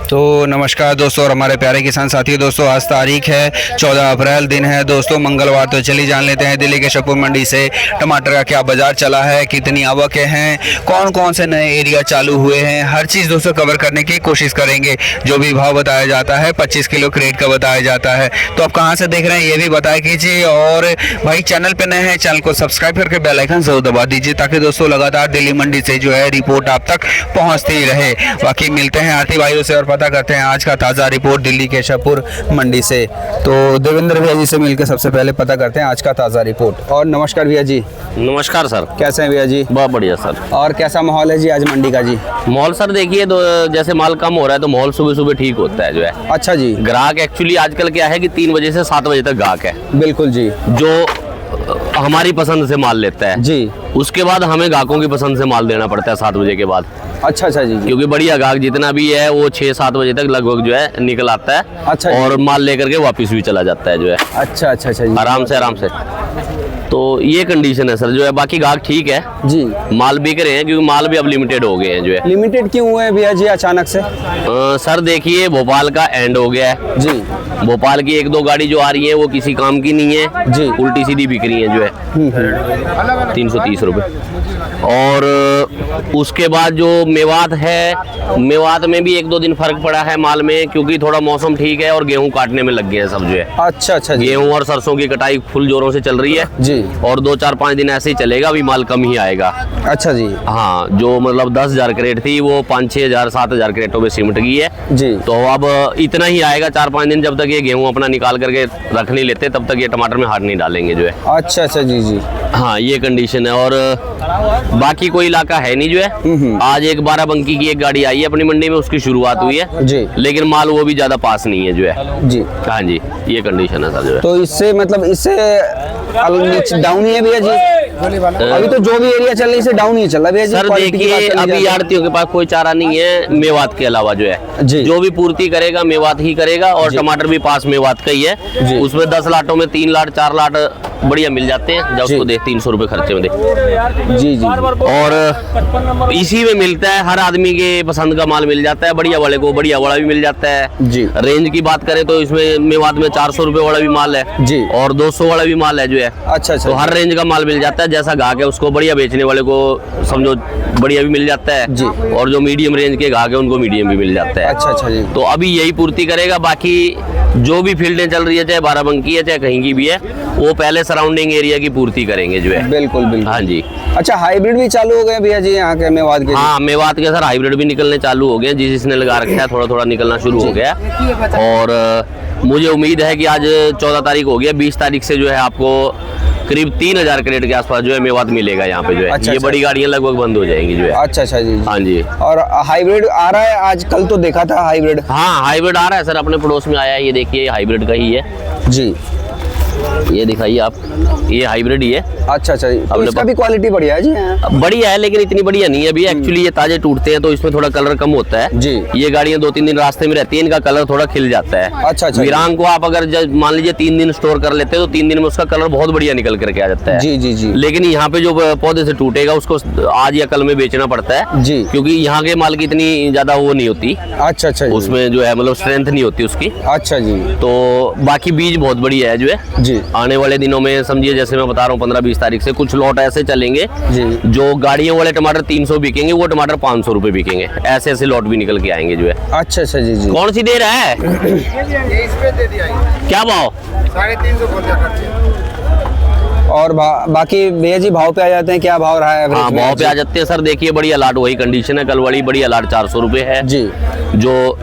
तो नमस्कार दोस्तों और हमारे प्यारे किसान साथियों। दोस्तों आज तारीख है 14 अप्रैल, दिन है दोस्तों मंगलवार। तो चलिए जान लेते हैं दिल्ली के शेखपुर मंडी से टमाटर का क्या बाजार चला है, कितनी आवकें हैं, कौन कौन से नए एरिया चालू हुए हैं, हर चीज़ दोस्तों कवर करने की कोशिश करेंगे। जो भी भाव बताया जाता है 25 किलो क्रेट का बताया जाता है। तो आप कहाँ से देख रहे हैं ये भी बताया कीजिए, और भाई चैनल पर नए हैं चैनल को सब्सक्राइब करके बेल आइकन जरूर दबा दीजिए, ताकि दोस्तों लगातार दिल्ली मंडी से जो है रिपोर्ट आप तक पहुँचती रहे। बाकी मिलते हैं आरती भाइयों से और पता करते हैं आज का ताज़ा रिपोर्ट दिल्ली के शेखपुर मंडी से। तो देवेंद्र भैया जी से मिलकर सबसे पहले पता करते हैं आज का ताज़ा रिपोर्ट। और नमस्कार भैया जी। नमस्कार सर, कैसे हैं भैया जी? बहुत बढ़िया सर। और कैसा माहौल है जी आज मंडी का जी? माहौल सर देखिए, तो जैसे माल कम हो रहा है तो माहौल सुबह सुबह ठीक होता है जो है। अच्छा जी। ग्राहक एक्चुअली आजकल क्या है कि 3 बजे से 7 बजे तक ग्राहक है, बिल्कुल जी, जो हमारी पसंद से माल लेता है जी। उसके बाद हमें ग्राहकों की पसंद से माल देना पड़ता है 7 बजे के बाद। अच्छा अच्छा जी। क्योंकि बढ़िया ग्राहक जितना भी है वो 6-7 बजे तक लगभग जो है निकल आता है। अच्छा जी। और माल लेकर के वापस भी चला जाता है जो है। अच्छा अच्छा अच्छा जी। आराम से। तो ये कंडीशन है सर जो है। बाकी ग्राहक ठीक है जी, माल बिक रहे हैं, क्योंकि माल भी अब लिमिटेड हो गए हैं जो है। लिमिटेड क्यों हुए हैं भैया जी अचानक से? सर देखिए, भोपाल का एंड हो गया है जी। भोपाल की 1-2 गाड़ी जो आ रही है वो किसी काम की नहीं है जी। उल्टी सीधी बिक रही है जो है 330 रुपये। और उसके बाद जो मेवात है, मेवात में भी 1-2 दिन फर्क पड़ा है माल में, क्योंकि थोड़ा मौसम ठीक है और गेहूं काटने में लग गए हैं सब जो है। अच्छा अच्छा जी। गेहूं और सरसों की कटाई फुल जोरों से चल रही है जी। और 2-4-5 दिन ऐसे ही चलेगा, अभी माल कम ही आएगा। अच्छा जी। हाँ, जो मतलब 10,000 क्रेट थी वो 5-6,000-7,000 क्रेटों में सिमट गई है जी। तो अब इतना ही आएगा 4-5 दिन, जब तक ये गेहूं अपना निकाल करके रख नहीं लेते तब तक ये टमाटर में हाथ नहीं डालेंगे जो है। अच्छा अच्छा जी जी। हाँ, ये कंडीशन है। और बाकी कोई इलाका है नहीं जो है। आज एक 12 की एक गाड़ी आई है अपनी मंडी में, उसकी शुरुआत हुई है जी। लेकिन माल वो भी ज्यादा पास नहीं है जो है जी। हाँ जी, ये कंडीशन है सर जो है। तो इससे मतलब इससे डाउन ही है भैया जी? अभी तो जो भी एरिया चल रही है इससे डाउन ही चल रहा है भैया जी। सर देखिए, अभी आड़तियों के पास कोई चारा नहीं है मेवात के अलावा जो है। जी। जो भी पूर्ति करेगा मेवात ही करेगा, और टमाटर भी पास मेवात का ही है। उसमें 10 लाटों में 3 लाट 4 लाट बढ़िया मिल जाते हैं, जब उसको दे 300 रुपए खर्चे में दे। जी जी। और इसी में मिलता है, हर आदमी के पसंद का माल मिल जाता है। बढ़िया वाले को बढ़िया वाला भी मिल जाता है जी। रेंज की बात करें तो इसमें मेवात में 400 रुपए वाला भी माल है जी, और 200 वाला भी माल है जो है। अच्छा अच्छा। तो हर रेंज का माल मिल जाता है, जैसा ग्राहक है उसको। बढ़िया बेचने वाले को समझो बढ़िया भी मिल जाता है जी। और जो मीडियम रेंज के ग्राहक है उनको मीडियम भी मिल जाता है। अच्छा अच्छा जी। तो अभी यही पूर्ति करेगा। बाकी जो भी फील्डें चल रही है, चाहे बाराबंकी है चाहे कहीं की भी है, वो पहले सराउंडिंग एरिया की पूर्ति करेंगे जो है। बिल्कुल बिल्कुल। हाँ जी। अच्छा, हाइब्रिड भी चालू हो गए भैया जी यहाँ के मेवात के? हाँ, मेवात के सर हाइब्रिड भी निकलने चालू हो गए, जिसने लगा रखा है थोड़ा थोड़ा निकलना शुरू हो गया। और मुझे उम्मीद है कि आज 14 तारीख हो गया, 20 तारीख से जो है आपको करीब 3,000 क्रेट के आसपास जो है मेवात मिलेगा यहाँ पे जो है। अच्छा, ये अच्छा। बड़ी गाड़ियाँ लगभग बंद हो जाएंगी जो है। अच्छा अच्छा जी। हाँ जी। और हाइब्रिड आ रहा है आज? कल तो देखा था हाइब्रिड। हाँ, हाइब्रिड आ रहा है सर, अपने पड़ोस में आया है। ये देखिए हाइब्रिड का ही है जी। ये दिखाइए आप, ये हाइब्रिड ही है। अच्छा अच्छा जी। तो इसका भी क्वालिटी बढ़िया है जी? बढ़िया है लेकिन इतनी बढ़िया नहीं है अभी। एक्चुअली ये ताजे टूटते हैं तो इसमें थोड़ा कलर कम होता है जी। ये गाड़ियां 2-3 दिन रास्ते में रहती है, इनका कलर थोड़ा खिल जाता है। अच्छा अच्छा। विरांग को आप अगर मान लीजिए 3 दिन स्टोर कर लेते हैं तो 3 दिन में उसका कलर बहुत बढ़िया निकल करके आ जाता है। जी जी जी। लेकिन यहाँ पे जो पौधे से टूटेगा उसको आज या कल में बेचना पड़ता है जी, क्योंकि यहाँ के माल की इतनी ज्यादा वो नहीं होती। अच्छा अच्छा। उसमें जो है मतलब स्ट्रेंथ नहीं होती उसकी। अच्छा जी। तो बाकी बीज बहुत बढ़िया है जो है जी। आने वाले दिनों में समझिए, जैसे मैं बता रहा हूँ 15-20 तारीख से कुछ लॉट ऐसे चलेंगे जी। जो गाड़ियों वाले टमाटर 300 बिकेंगे, वो टमाटर 500 रुपए बिकेंगे। ऐसे ऐसे लॉट भी निकल के आएंगे जो है। अच्छा अच्छा जी जी। कौन सी दे रहा है? ये इस पे दे दिया, क्या भाव? 350 बोल दिया खर्चे। और बाकी भैया जी भाव पे आ जाते हैं, क्या भाव रहा है? हाँ, भाव पे आ जाते हैं सर। देखिए बढ़िया लाट वही कंडीशन है, कल वाली बढ़िया लाट 400 रुपए है जी। जो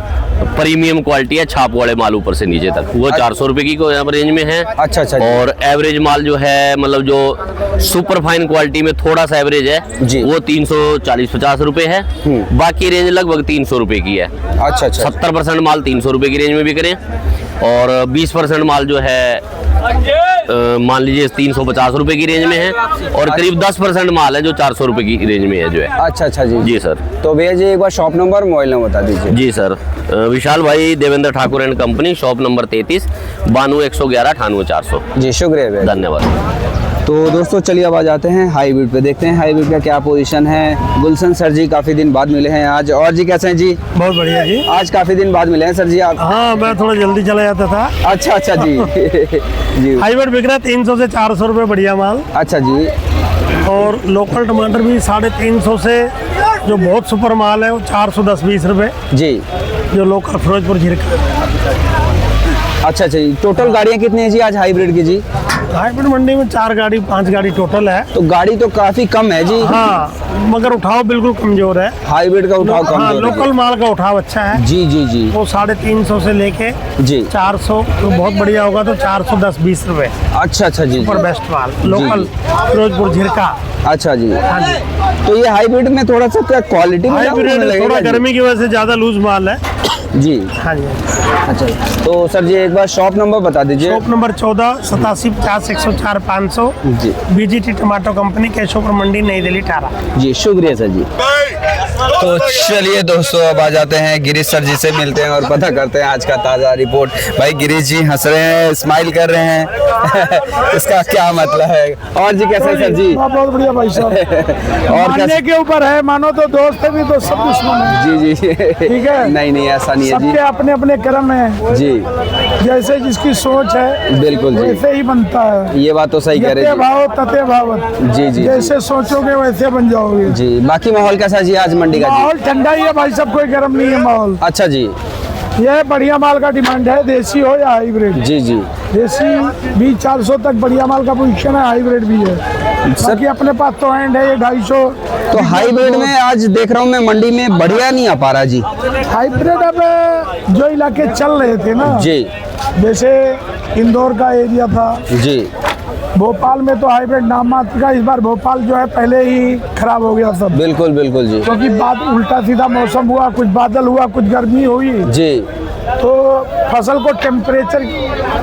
प्रीमियम क्वालिटी है, छाप वाले माल ऊपर से नीचे तक, वो 400 रुपए की रेंज में है। अच्छा अच्छा। और एवरेज माल जो है, मतलब जो सुपर फाइन क्वालिटी में थोड़ा सा एवरेज है जी, वो 340-50 रुपए है। बाकी रेंज लगभग 300 रुपए की है। अच्छा अच्छा। 70% माल 300 रुपए की रेंज में बिक रहे हैं और 20% माल जो है मान लीजिए 350 रुपए की रेंज में है और करीब 10% माल है जो 400 रुपए की रेंज में है जो है। अच्छा अच्छा जी जी सर। तो भैया जी एक बार शॉप नंबर मोबाइल नंबर बता दीजिए। जी सर, विशाल भाई Devendra Thakur and company, shop number 33, 92 111 98 400। जी शुक्रिया भैया। धन्यवाद। तो तो दोस्तों चलिए अब आ जाते हैं हाईब्रिड पे, देखते हैं हाईब्रिड का क्या पोजीशन है। गुलशन सर जी काफ़ी दिन बाद मिले हैं आज। और जी कैसे हैं जी? बहुत बढ़िया जी। आज काफ़ी दिन बाद मिले हैं सर जी आप। हाँ, मैं थोड़ा जल्दी चला जाता था। अच्छा अच्छा जी जी हाईब्रिड बिक रहा है 300 से 400 रुपये बढ़िया माल। अच्छा जी। और लोकल टमाटर भी 350 से जो बहुत सुपर माल है वो 410-20 रुपये जी। जो लोकल फिरोजपुर झिरका। अच्छा अच्छा जी। टोटल गाड़ियाँ कितनी हैं जी आज हाईब्रिड की जी? हाईब्रिड मंडी में 4 गाड़ी 5 गाड़ी टोटल है। तो गाड़ी तो काफ़ी कम है जी। हाँ, मगर उठाव बिल्कुल कमजोर है। हाईब्रिड का उठाव कम हाँ, है लोकल माल का उठाव अच्छा है जी जी जी वो 350 से लेके जी। 400 तो बहुत बढ़िया होगा तो 410-20 रुपये अच्छा अच्छा जी सुपर बेस्ट माल लोकल फिरोजपुर झिरका। अच्छा जी। हाँ जी। तो ये हाईब्रिड में थोड़ा सा क्या क्वालिटी में हाईब्रिड थोड़ा गर्मी की वजह से ज़्यादा लूज माल है। जी। हाँ जी। अच्छा, तो सर जी एक बार शॉप नंबर बता दीजिए। शॉप नंबर 14 87 50 104 500 जी। बीजीटी टमाटो कंपनी केशवपुर मंडी नई दिल्ली 18। जी शुक्रिया सर जी। तो चलिए दोस्तों अब आ जाते हैं गिरीश सर जी से मिलते हैं और पता करते हैं आज का ताज़ा रिपोर्ट। भाई गिरीश जी हंस रहे हैं, स्माइल कर रहे हैं इसका क्या मतलब है? और जी कैसे हैं सर जी? बहुत बढ़िया भाई साहब। और मानने कैसे? के ऊपर है, मानो तो दोस्त है भी तो सब दुश्मन है। जी जी ठीक है? नहीं ऐसा नहीं है सबके जी। अपने अपने कर्म है जी जैसे जिसकी सोच है बिल्कुल जी। वैसे ही बनता है। ये बात तो सही कह रहे यते हैं भाव तते भावत। जी जी जैसे सोचोगे वैसे बन जाओगे। जी। बाकी माहौल कैसा जी आज मंडी का जी? माहौल ठंडा ही है भाई साहब, कोई गर्म नहीं है माहौल। अच्छा जी। यह बढ़िया माल का डिमांड है, देसी हो या हाइब्रिड। जी जी। देसी भी 400 तक बढ़िया माल का पोजीशन है, हाइब्रिड भी है। बाकी अपने पास तो एंड है ये 250। तो हाईब्रिड में आज देख रहा हूँ मैं मंडी में बढ़िया नहीं आ पा रहा जी। हाइब्रिड अब जो इलाके चल रहे थे ना, जी जैसे इंदौर का एरिया था, जी। भोपाल में तो हाइब्रिड नाम मात्र का। इस बार भोपाल जो है पहले ही खराब हो गया सब, बिल्कुल बिल्कुल जी। क्योंकि बाद उल्टा सीधा मौसम हुआ, कुछ बादल हुआ, कुछ गर्मी हुई, जी तो फसल को टेम्परेचर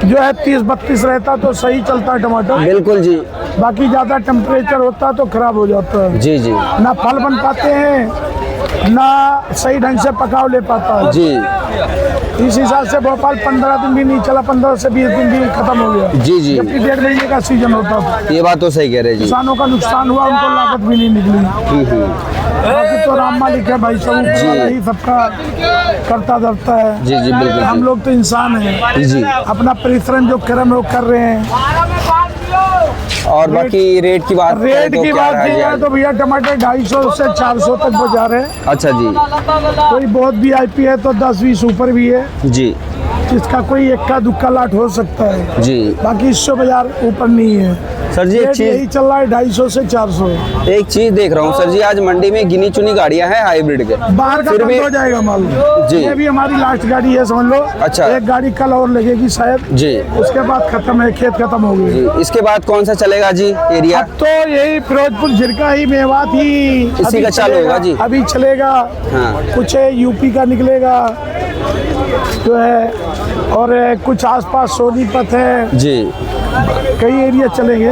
जो है 30-32 रहता तो सही चलता है टमाटर। बिल्कुल जी। बाकी ज़्यादा टेम्परेचर होता तो खराब हो जाता है। जी जी ना फल बन पाते हैं ना सही ढंग से पकाव ले पाता है। जी इस हिसाब से भोपाल 15 दिन भी नहीं चला, 15 से 20 दिन भी खत्म हो गया। जी जी। जबकि 1.5 महीने का सीजन होता था। ये बात तो सही कह रहे हैं जी। किसानों का नुकसान हुआ, उनको लागत भी नहीं निकली। बाकी तो राम मालिक है भाई, सब ही सबका करता धरता है। जी जी बिल्कुल हम जी। लोग तो इंसान हैं, जी। अपना परिश्रम जो कर्म है वो कर रहे हैं। और बाकी रेट की बात करें रेट तो की क्या बात रहा है की जी जाए आज? तो भैया टमाटर 250 से 400 तक बजा रहे हैं। अच्छा जी। कोई बहुत VIP है तो 10-20 ऊपर भी है, जी जिसका कोई इक्का दुक्का लाट हो सकता है। जी। बाकी 100 बाजार ऊपर नहीं है। सर जी एक रेट यही चीज चल रहा है 250 से 400। देख रहा हूँ सर जी, आज मंडी में गिनी चुनी गाड़ियाँ हैं हाईब्रिड के। बाहर का फिर बंद भी हो जाएगा माल। जी। ये भी हमारी लास्ट गाड़ी है समझ लो। अच्छा। एक गाड़ी कल और लगेगी शायद। जी उसके बाद खत्म है, खेत खत्म हो गए। जी। इसके बाद कौन सा चलेगा जी एरिया? अब तो यही फिरोजपुर झिरका ही मेवात ही इसी अभी का चालू चलेगा। होगा जी। अभी चलेगा। हाँ। कुछ यूपी का निकलेगा जो है, और कुछ आसपास सोनीपत है, जी। कई एरिया चलेंगे,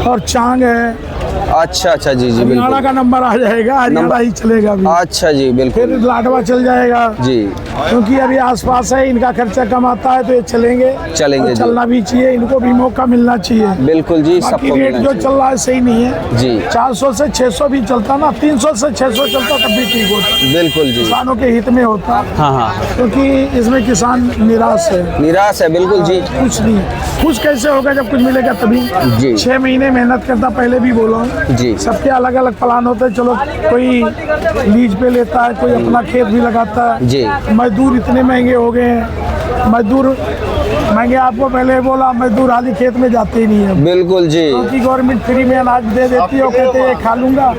और चांग है। अच्छा अच्छा जी जी हरियाणा बिल्कुल। का नंबर आ जाएगा, हरियाणा ही चलेगा अभी। अच्छा जी फिर बिल्कुल लाडवा चल जाएगा, जी। क्योंकि अभी आसपास है, इनका खर्चा कम आता है तो ये चलेंगे। चलेंगे और जी। चलना भी चाहिए, इनको भी मौका मिलना चाहिए। बिल्कुल जी। बाकी सबको रेट मिलना जो चाहिए। चल रहा है सही नहीं है जी। 400 से 600 भी चलता ना, 300 से 600 चलता तब भी ठीक होता, बिल्कुल जी। किसानों के हित में होता। हाँ हाँ क्योंकि इसमें किसान निराश है, निराश है बिल्कुल जी। कुछ नहीं। खुश कैसे होगा जब कुछ मिलेगा तभी। जी। 6 महीने मेहनत करता, पहले भी बोला हूँ। जी। सबके अलग अलग प्लान होते हैं। चलो कोई लीज पे लेता है, कोई अपना खेत भी लगाता है। जी। मजदूर इतने महंगे हो गए हैं, मजदूर महंगे। आपको पहले बोला, मजदूर हाली खेत में जाते ही नहीं है, बिल्कुल जी। क्योंकि गवर्नमेंट फ्री में अनाज दे देती है। वो कहते हैं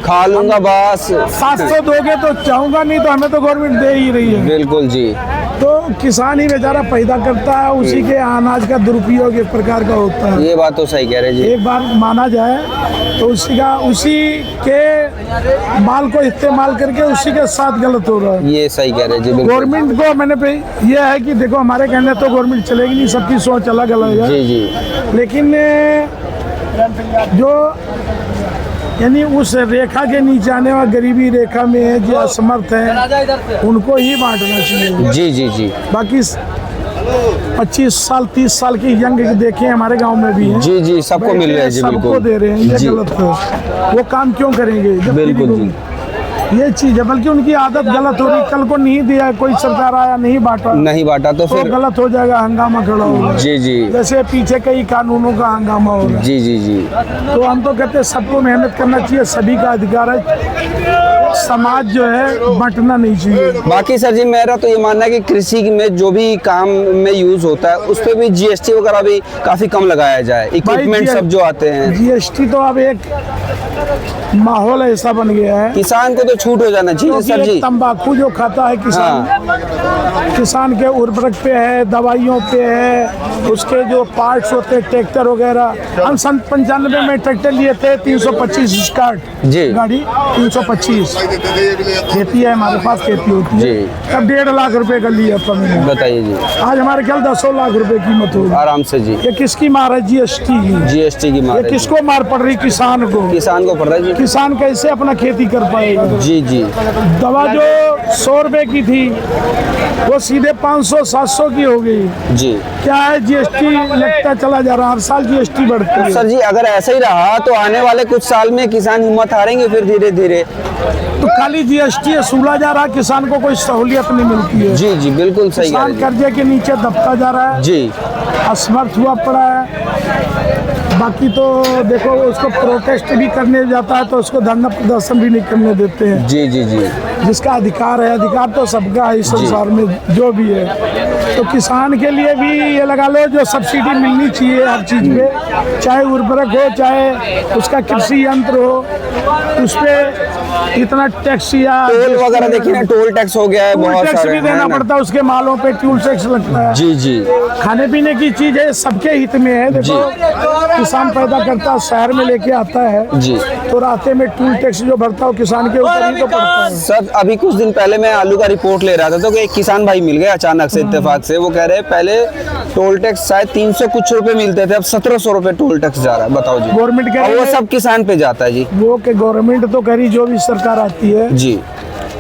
खा लूंगा बस। 700 दोगे तो चाहूंगा, नहीं तो हमें तो गवर्नमेंट दे ही रही है। बिल्कुल जी। तो किसान ही बेचारा पैदा करता है, उसी के अनाज का दुरुपयोग एक प्रकार का होता है। ये बात तो सही कह रहे हैं जी। एक बार माना जाए तो उसी के माल को इस्तेमाल करके उसी के साथ गलत हो रहा है। ये सही कह रहे हैं जी बिल्कुल। गवर्नमेंट को मैंने पे ये है कि देखो, हमारे कहने तो गवर्नमेंट चलेगी नहीं, सबकी सोच अलग अलग है। जी जी। लेकिन जो यानी उस रेखा के नीचे आने वाले गरीबी रेखा में है, जो असमर्थ है, उनको ही बांटना चाहिए। जी जी जी। बाकी 25 साल 30 साल की यंग देखे हमारे गांव में भी हैं। जी जी, सबको मिल रहे हैं जी, सबको बिल्कुल दे रहे हैं, ये जी। गलत है। वो काम क्यों करेंगे जब बिल्कुल फ्री जी। ये चीज है, बल्कि उनकी आदत गलत हो रही। कल को नहीं दिया, कोई सरकार आया नहीं बांटा, नहीं बांटा तो तो फिर गलत हो जाएगा, हंगामा खड़ा होगा। जी जी जैसे पीछे कई कानूनों का हंगामा होगा। जी जी जी। तो हम तो कहते हैं सबको मेहनत करना चाहिए, सभी का अधिकार है। समाज जो है बांटना नहीं चाहिए। बाकी सर जी मेरा तो ये मानना है कि कृषि में जो भी काम में यूज होता है उस पर भी जीएसटी वगैरह भी काफी कम लगाया जाए, इक्विपमेंट सब जो आते हैं। जीएसटी तो अब एक माहौल ऐसा बन गया है, किसान को तो छूट हो जाना चाहिए क्योंकि सर एक जी। तंबाकू जो खाता है किसान के उर्वरक पे है, दवाइयों पे है, उसके जो पार्ट्स होते हैं ट्रैक्टर वगैरह। हम सन 95 में ट्रैक्टर लिए थे 325 स्टार्ट जी। गाड़ी 325। खेती है हमारे पास, खेती होती है। जी। तब 1.5 लाख रुपए का लिया था मैंने। बताइए जी। आज हमारे ख्याल 10 लाख रुपए कीमत होगी। आराम से जी। ये किसकी मार है? जीएसटी की। जीएसटी की मार ये है जी। किसको मार पड़ रही? किसान को। किसान को पड़ रहा है जी। किसान कैसे अपना खेती कर पाएगा? जी जी दवा जो 100 रुपए की थी वो सीधे 500-700 की हो गई। जी। क्या है? जीएसटी लगता चला जा रहा है, हर साल जीएसटी बढ़ती है। सर जी अगर ऐसा ही रहा तो आने वाले कुछ साल में किसान हिम्मत हारेंगे फिर धीरे धीरे। तो खाली जीएसटी असूला जा रहा है, किसान को कोई सहूलियत नहीं मिलती है। जी जी बिल्कुल सही कह किसान रहे हैं कर्जे के नीचे दबता जा रहा है, जी। असमर्थ हुआ पड़ा है। बाकी तो देखो, उसको प्रोटेस्ट भी करने जाता है तो उसको धरना प्रदर्शन भी नहीं करने देते हैं। जी जी जी जिसका अधिकार है, अधिकार तो सबका है इस संसार में जो भी है। तो किसान के लिए भी ये लगा लो जो सब्सिडी मिलनी चाहिए हर चीज़ पे, चाहे उर्वरक हो, चाहे उसका कृषि यंत्र हो, उस पे इतना टैक्स या टोल वगैरह देखिए ना, टोल टैक्स हो गया है टूल बहुत टैक्स सारे भी देना है ना? पड़ता है, उसके मालों पे टूल टैक्स लगता है। जी जी खाने पीने की चीज है, सबके हित में है। देखो किसान पैदा करता है, शहर में लेके आता है जी। तो रास्ते में टूल टैक्स जो भरता है वो किसान के ऊपर ही तो पड़ता है। सर अभी कुछ दिन पहले मैं आलू का रिपोर्ट ले रहा था तो एक किसान भाई मिल गए अचानक से इत्तेफाक से। वो कह रहे हैं पहले टोल टैक्स शायद 300 कुछ रुपए मिलते थे, अब 1700 रुपए टोल टैक्स जा रहा है। बताओ जी। गवर्नमेंट कह और रही वो है सब किसान पे जाता है जी। वो कि गवर्नमेंट तो करी, जो भी सरकार आती है जी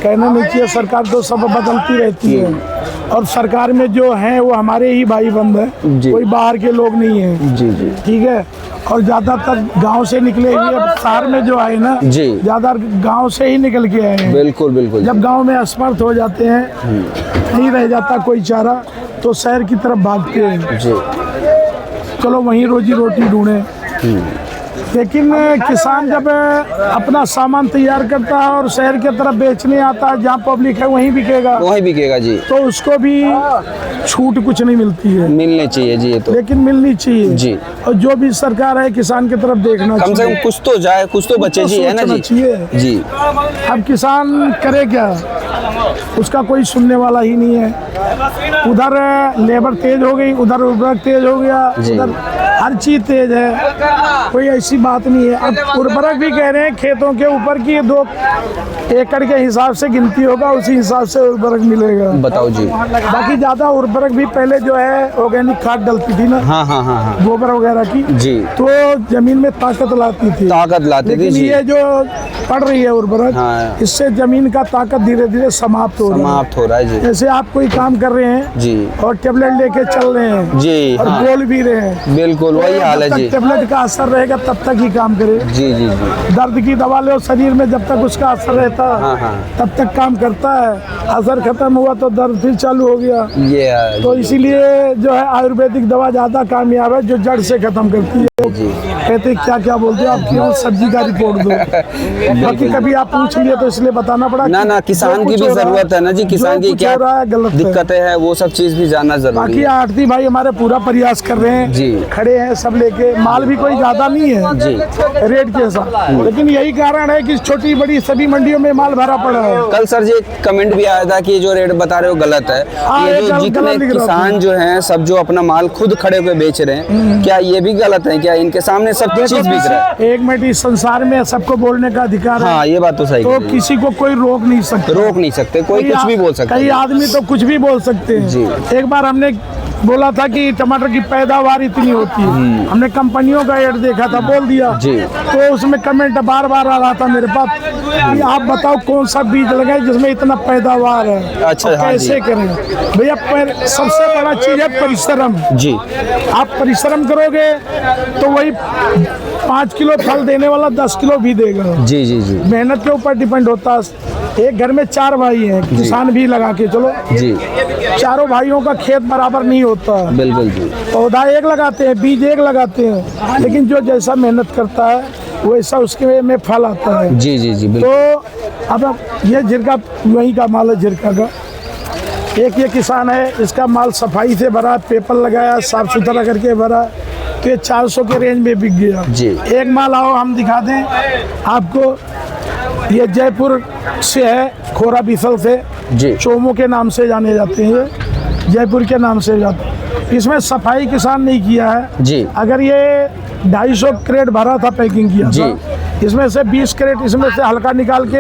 कहना नहीं चाहिए, सरकार तो सब बदलती रहती है। और सरकार में जो है वो हमारे ही भाई बंद है, जी। कोई बाहर के लोग नहीं है। जी जी ठीक है। और ज्यादातर गांव से निकले हुए, अब शहर में जो आए ना जी। ज्यादा गांव से ही निकल के आए हैं। बिल्कुल बिल्कुल जब गांव में असमर्थ हो जाते हैं, नहीं रह जाता कोई चारा, तो शहर की तरफ भागते हैं। जी चलो वहीं रोजी रोटी ढूंढे। लेकिन किसान जब अपना सामान तैयार करता है और शहर की तरफ बेचने आता है, जहाँ पब्लिक है वहीं बिकेगा, वही बिकेगा जी। तो उसको भी छूट कुछ नहीं मिलती है। मिलने चाहिए जी ये तो। लेकिन मिलनी चाहिए जी। और जो भी सरकार है किसान की तरफ देखना कम से चाहिए। कम कुछ तो जाए, कुछ तो बचे जी, है ना सोचना जी। चाहिए। जी अब किसान करे क्या? उसका कोई सुनने वाला ही नहीं है। उधर लेबर तेज हो गई, उधर उर्वरक तेज हो गया, जी। उधर हर चीज तेज है, कोई ऐसी बात नहीं है। अब उर्वरक भी कह रहे हैं खेतों के ऊपर की 2 एकड़ के हिसाब से गिनती होगा, उसी हिसाब से उर्वरक मिलेगा। बताओ जी। बाकी ज्यादा उर्वरक भी पहले जो है ऑर्गेनिक खाद डलती थी ना, हाँ हाँ हाँ हाँ गोबर वगैरह की, जी। तो जमीन में ताकत लाती थी, ताकत लाते थे लेकिन जी। ये जो पड़ रही है उर्वरक, हाँ। इससे जमीन का ताकत धीरे धीरे समाप्त हो रहा है। समाप्त हो रहा है जी। जैसे आप कोई काम कर रहे हैं जी और टेबलेट लेके चल रहे हैं जी और हाँ। बोल भी रहे हैं, बिल्कुल वही हाल है जब जी। तक टेबलेट का असर रहेगा तब तक ही काम करे। जी जी जी दर्द की दवा लो शरीर में, जब तक उसका असर रहता हाँ, हाँ। तब तक काम करता है। असर खत्म हुआ तो दर्द फिर चालू हो गया। ये है तो इसीलिए जो है आयुर्वेदिक दवा ज्यादा कामयाब है, जो जड़ से खत्म करती है। जी। कहते क्या क्या बोलते हो आप, क्यों सब्जी का रिपोर्ट दो? बाकी कभी आप पूछ लिए तो इसलिए बताना पड़ा। ना ना, किसान की भी जरूरत है ना जी। किसान की क्या दिक्कतें हैं वो सब चीज भी जानना जरूरी बाकी है। आढ़ती भाई हमारे पूरा प्रयास कर रहे हैं जी। खड़े हैं सब लेके। माल भी कोई ज्यादा नहीं है जी। रेट के साथ, लेकिन यही कारण है कि छोटी बड़ी सभी मंडियों में माल भरा पड़ा है। कल सर जी एक कमेंट भी आया था कि जो रेट बता रहे हो गलत है। हाँ, ये ये जो गलत जितने लिख रहा था। किसान जो हैं सब जो अपना माल खुद खड़े हुए बेच रहे हैं, क्या ये भी गलत है? क्या इनके सामने सब चीज बिक रहा है? एक मिनट, इस संसार में सबको बोलने का अधिकार है। हाँ ये बात तो सही तो कह रही है। किसी को कोई रोक नहीं सकता। रोक नहीं सकते, कोई कुछ भी बोल सकता कई है। आदमी तो कुछ भी बोल सकते हैं। जी। एक बार हमने बोला था कि टमाटर की पैदावार इतनी होती है। हमने कंपनियों का एड देखा था, बोल दिया जी। तो उसमें कमेंट बार बार आ रहा था मेरे पास कि आप बताओ कौन सा बीज लगाए जिसमें इतना पैदावार है। अच्छा, और हाँ जी। कैसे करें भैया? सबसे बड़ा चीज है परिश्रम। जी आप परिश्रम करोगे तो वही 5 किलो फल देने वाला 10 किलो भी देगा। जी जी जी मेहनत के ऊपर डिपेंड होता है। एक घर में 4 भाई हैं, किसान भी लगा के चलो, जी चारों भाइयों का खेत बराबर नहीं होता। बिल्कुल जी पौधा एक लगाते हैं, बीज एक लगाते हैं, लेकिन जो जैसा मेहनत करता है वैसा उसके में फल आता है। जी जी जी तो बिल्कुल अब ये जिरका वहीं का माल है, जिरका का। एक ये किसान है, इसका माल सफाई से भरा, पेपर लगाया, साफ सुथरा करके भरा, तो ये 400 के रेंज में बिक गया। जी। एक माल आओ हम दिखा दें आपको, ये जयपुर से है, खोरा बिसल से, जी चोमो के नाम से जाने जाते हैं, ये जयपुर के नाम से जाते हैं। इसमें सफाई किसान नहीं किया है। जी अगर ये 250 क्रेट भरा था, पैकिंग किया जी। था, इसमें से 20 क्रेट इसमें से हल्का निकाल के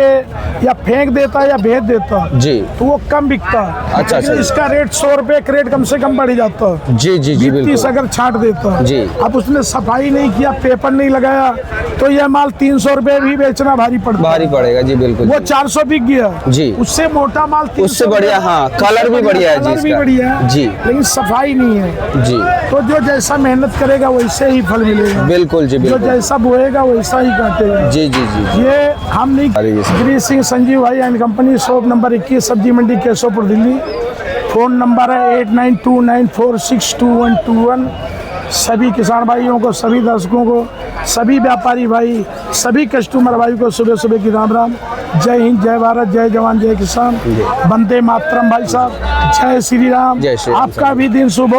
या फेंक देता या भेज देता, जी तो वो कम बिकता। अच्छा, अच्छा। इसका रेट 100 रुपए क्रेट कम से कम बढ़ जाता। जी जी जी 30 बिल्कुल अगर छाट देता। जी। अब उसने सफाई नहीं किया, पेपर नहीं लगाया, तो यह माल 300 रुपए भी बेचना भारी पड़ता। भारी पड़ेगा जी बिल्कुल वो जी। 400 बिक गया। जी। उससे मोटा माल 300 उससे बढ़िया, हाँ, कलर भी बढ़िया है जी कलर भी इसका। बढ़िया है जी। लेकिन सफाई नहीं है। जी तो जो जैसा मेहनत करेगा वैसे ही फल मिलेगा। बिल्कुल जी जो बिल्कुल जैसा बोएगा वैसा ही काटेगा। जी जी जी ये हम नहीं। अरे ये सर। गिरीश सिंह संजीव भाई एंड कंपनी, शॉप नंबर 21, सब्जी मंडी, केशवपुर, दिल्ली। फोन नंबर है 8929462121। सभी किसान भाइयों को, सभी दर्शकों को, सभी व्यापारी भाई, सभी कस्टमर भाई को सुबह सुबह की राम राम। जय हिंद, जय भारत, जय जवान, जय किसान, वंदे मातरम। भाई साहब, जय श्री राम। जय श्री राम। आपका भी दिन शुभ हो।